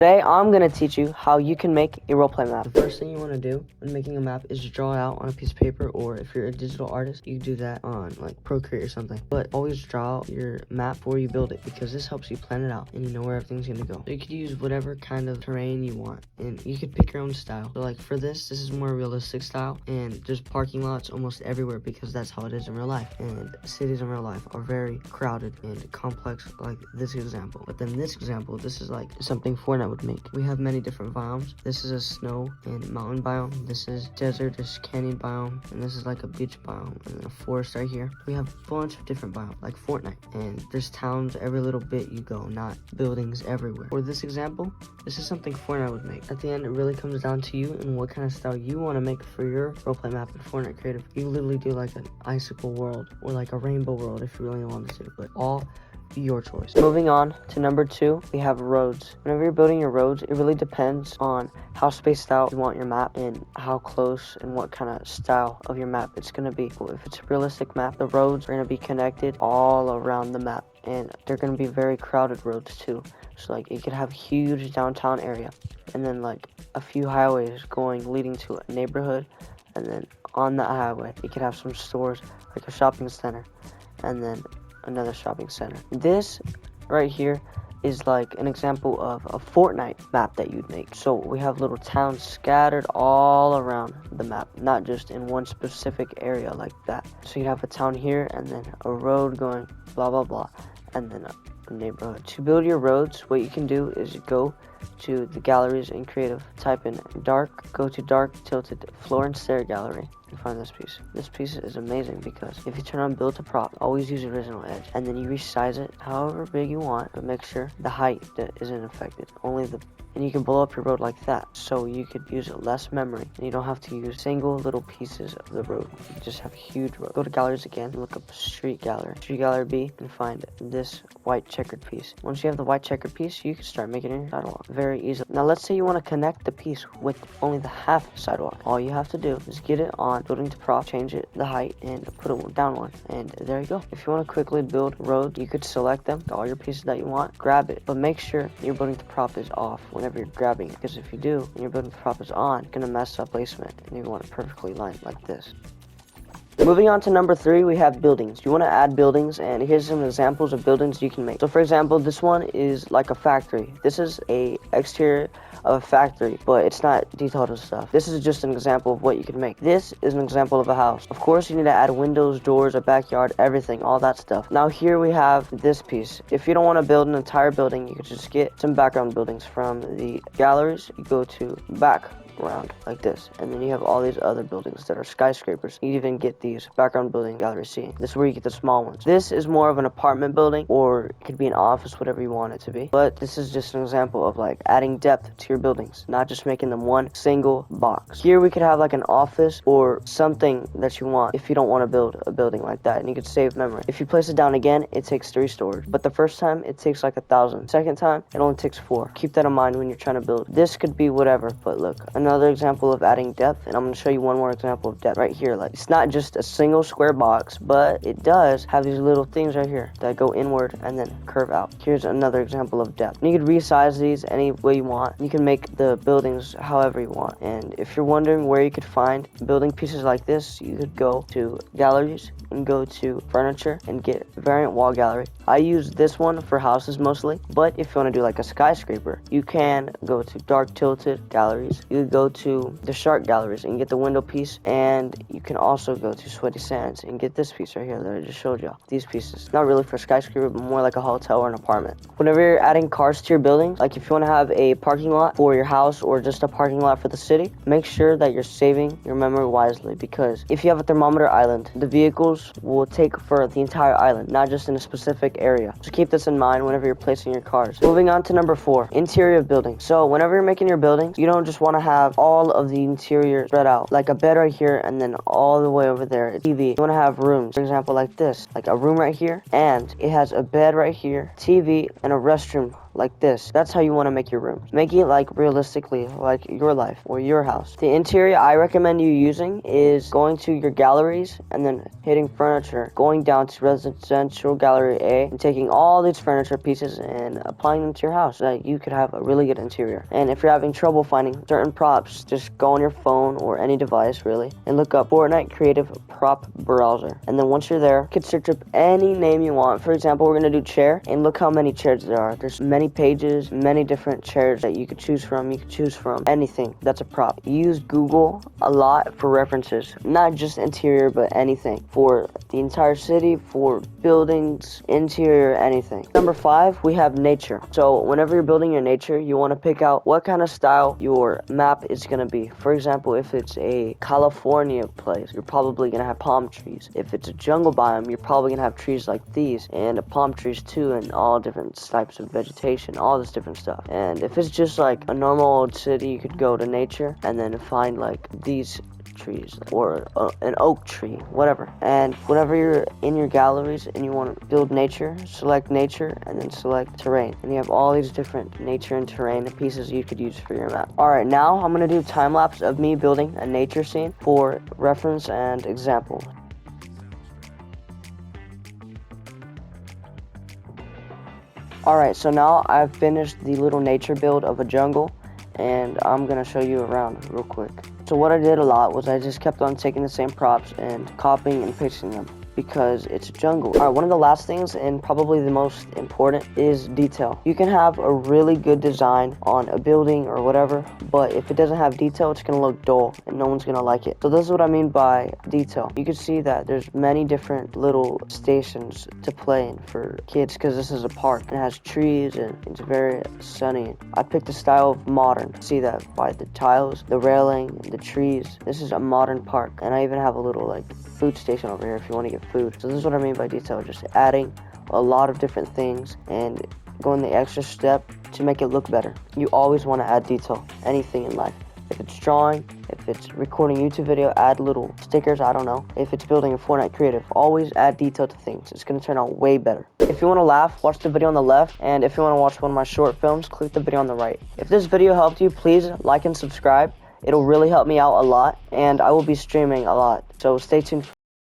Today, I'm going to teach you how you can make a roleplay map. The first thing you want to do when making a map is draw it out on a piece of paper, or if you're a digital artist, you can do that on like Procreate or something. But always draw out your map before you build it, because this helps you plan it out and you know where everything's going to go. So you could use whatever kind of terrain you want, and you could pick your own style. So like for this is more realistic style, and there's parking lots almost everywhere because that's how it is in real life. And cities in real life are very crowded and complex, like this example. But then this example, this is like something Fortnite would make. We have many different biomes. This is a snow and mountain biome. This is desert, this canyon biome, and this is like a beach biome, and then a forest right here. We have a bunch of different biomes, like Fortnite, and there's towns every little bit you go, not buildings everywhere. For this example, this is something Fortnite would make. At the end, it really comes down to you and what kind of style you want to make for your roleplay map in Fortnite Creative. You literally do like an icicle world or like a rainbow world if you really want to, but all your choice. Moving on to number 2, we have roads. Whenever you're building your roads, it really depends on how spaced out you want your map and how close and what kind of style of your map it's going to be. If it's a realistic map, the roads are going to be connected all around the map, and they're going to be very crowded roads too. So like you could have a huge downtown area, and then like a few highways leading to a neighborhood, and then on that highway you could have some stores like a shopping center, and then another shopping center. This right here is like an example of a Fortnite map that you'd make. So we have little towns scattered all around the map, not just in one specific area like that. So you'd have a town here, and then a road going blah blah blah, and then a neighborhood. To build your roads, what you can do is go to the galleries in Creative, type in dark, go to dark tilted floor and stair gallery, and find this piece. This piece is amazing because if you turn on build to prop, always use original edge, and then you resize it however big you want, but make sure the height isn't affected, and you can blow up your road like that, so you could use less memory, and you don't have to use single little pieces of the road. You just have a huge road. Go to galleries again, and look up street gallery B, and find this white checkered piece. Once you have the white checkered piece, you can start making your sidewalk very easily. Now let's say you want to connect the piece with only the half sidewalk. All you have to do is get it on building to prop, change it the height, and put it down one, and there you go. If you want to quickly build a road, you could select them, all your pieces that you want, grab it, but make sure your building to prop is off whenever you're grabbing it, because if you do and your building to prop is on, it's gonna mess up placement, and you want it perfectly lined like this. Moving on to number 3, we have buildings. You want to add buildings, and here's some examples of buildings you can make. So for example, this one is like a factory. This is a exterior of a factory, but it's not detailed and stuff. This is just an example of what you can make. This is an example of a house. Of course, you need to add windows, doors, a backyard, everything, all that stuff. Now here we have this piece. If you don't want to build an entire building, you could just get some background buildings from the galleries. You go to background like this, and then you have all these other buildings that are skyscrapers. You even get these background building gallery C. This is where you get the small ones. This is more of an apartment building, or it could be an office, whatever you want it to be. But this is just an example of like adding depth to your buildings, not just making them one single box. Here we could have like an office or something that you want if you don't want to build a building like that, and you could save memory. If you place it down again, it takes 3 storage, but the first time it takes like 1,000. Second time it only takes 4. Keep that in mind when you're trying to build. This could be whatever, but look, another example of adding depth, and I'm going to show you one more example of depth right here. Like, it's not just a single square box, but it does have these little things right here that go inward and then curve out. Here's another example of depth. And you could resize these any way you want. You can make the buildings however you want. And if you're wondering where you could find building pieces like this, you could go to galleries and go to furniture and get variant wall gallery. I use this one for houses mostly, but if you want to do like a skyscraper, you can go to dark tilted galleries. You could go to the shark galleries and get the window piece, and you can also go to sweaty sands and get this piece right here that I just showed y'all. These pieces, not really for skyscraper, but more like a hotel or an apartment. Whenever you're adding cars to your buildings, like if you want to have a parking lot for your house or just a parking lot for the city, make sure that you're saving your memory wisely, because if you have a thermometer island, the vehicles will take for the entire island, not just in a specific area. So keep this in mind whenever you're placing your cars. Moving on to number 4, interior of buildings. So whenever you're making your buildings, you don't just want to have all of the interior spread out, like a bed right here and then all the way over there, TV. You want to have rooms, for example, like this, like a room right here, and it has a bed right here, TV, and a restroom like this. That's how you want to make your rooms. Make it like realistically like your life or your house. The interior I recommend you using is going to your galleries and then hitting furniture, going down to residential gallery A and taking all these furniture pieces and applying them to your house so that you could have a really good interior. And if you're having trouble finding certain props, just go on your phone or any device really and look up Fortnite Creative Prop Browser. And then once you're there, you can search up any name you want. For example, we're going to do chair, and look how many chairs there are. There's many pages, many different chairs that you could choose from. You could choose from anything that's a prop. Use Google a lot for references, not just interior, but anything. For the entire city, for buildings, interior, anything. Number 5, we have nature. So whenever you're building your nature, you want to pick out what kind of style your map is going to be. For example, if it's a California place, you're probably going to have palm trees. If it's a jungle biome, you're probably going to have trees like these, and palm trees too, and all different types of vegetation, all this different stuff. And if it's just like a normal old city, you could go to nature and then find like these trees or an oak tree, whatever. And whenever you're in your galleries and you want to build nature, select nature and then select terrain, and you have all these different nature and terrain pieces you could use for your map. Alright, now I'm going to do time lapse of me building a nature scene for reference and example. Alright, so now I've finished the little nature build of a jungle, and I'm going to show you around real quick. So what I did a lot was I just kept on taking the same props and copying and pasting them, because it's a jungle. Alright, one of the last things, and probably the most important, is detail. You can have a really good design on a building or whatever, but if it doesn't have detail, it's going to look dull and no one's going to like it. So this is what I mean by detail. You can see that there's many different little stations to play in for kids, because this is a park and it has trees and it's very sunny. I picked the style of modern. See that by the tiles, the railing, the trees. This is a modern park, and I even have a little like food station over here if you want to get food. So this is what I mean by detail, just adding a lot of different things and going the extra step to make it look better. You always want to add detail, anything in life. If it's drawing, if it's recording a YouTube video, add little stickers, I don't know. If it's building a Fortnite creative, always add detail to things. It's going to turn out way better. If you want to laugh, watch the video on the left, and if you want to watch one of my short films, click the video on the right. If this video helped you, please like and subscribe. It'll really help me out a lot, and I will be streaming a lot, so stay tuned.